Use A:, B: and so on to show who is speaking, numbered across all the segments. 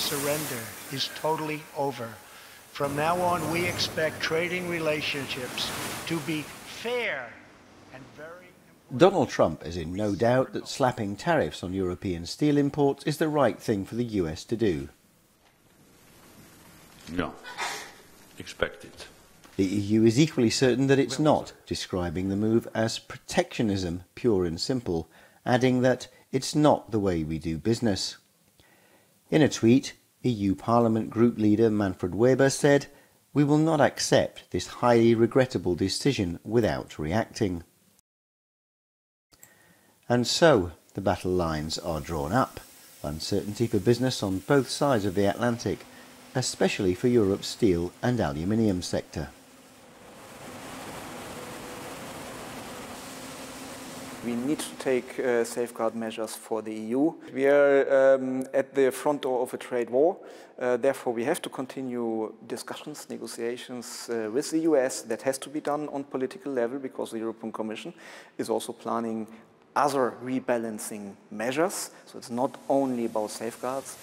A: surrender is totally over. From now on, we expect trading relationships to be fair and very important.
B: Donald Trump is in no doubt that slapping tariffs on European steel imports is the right thing for the US to do.
C: No, expect it.
B: The EU is equally certain that it's not, describing the move as protectionism, pure and simple, adding that it's not the way we do business. In a tweet, EU Parliament Group Leader Manfred Weber said, "We will not accept this highly regrettable decision without reacting." And so, the battle lines are drawn up. Uncertainty for business on both sides of the Atlantic, especially for Europe's steel and aluminium sector.
D: We need to take safeguard measures for the EU. We are at the front door of a trade war. Therefore, we have to continue discussions, negotiations with the US. That has to be done on political level because the European Commission is also planning other rebalancing measures. So it's not only about safeguards.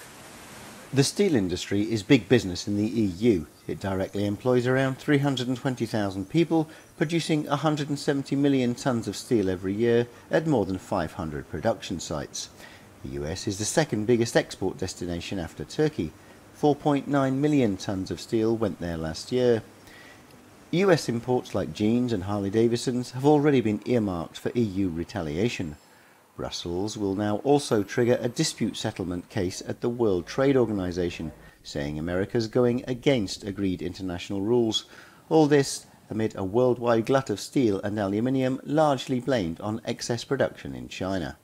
B: The steel industry is big business in the EU. It directly employs around 320,000 people, producing 170 million tonnes of steel every year at more than 500 production sites. The US is the second biggest export destination after Turkey. 4.9 million tonnes of steel went there last year. US imports like jeans and Harley-Davidsons have already been earmarked for EU retaliation. Brussels will now also trigger a dispute settlement case at the World Trade Organization, saying America's going against agreed international rules. All this amid a worldwide glut of steel and aluminium largely blamed on excess production in China.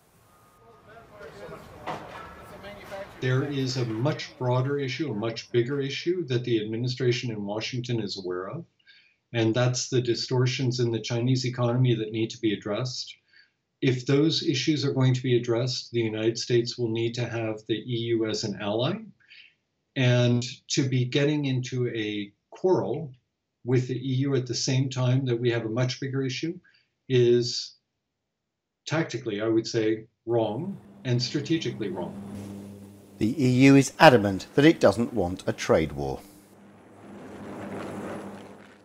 E: There is a much broader issue, a much bigger issue that the administration in Washington is aware of, and that's the distortions in the Chinese economy that need to be addressed. If those issues are going to be addressed, the United States will need to have the EU as an ally. And to be getting into a quarrel with the EU at the same time that we have a much bigger issue is tactically, I would say, wrong and strategically wrong.
B: The EU is adamant that it doesn't want a trade war.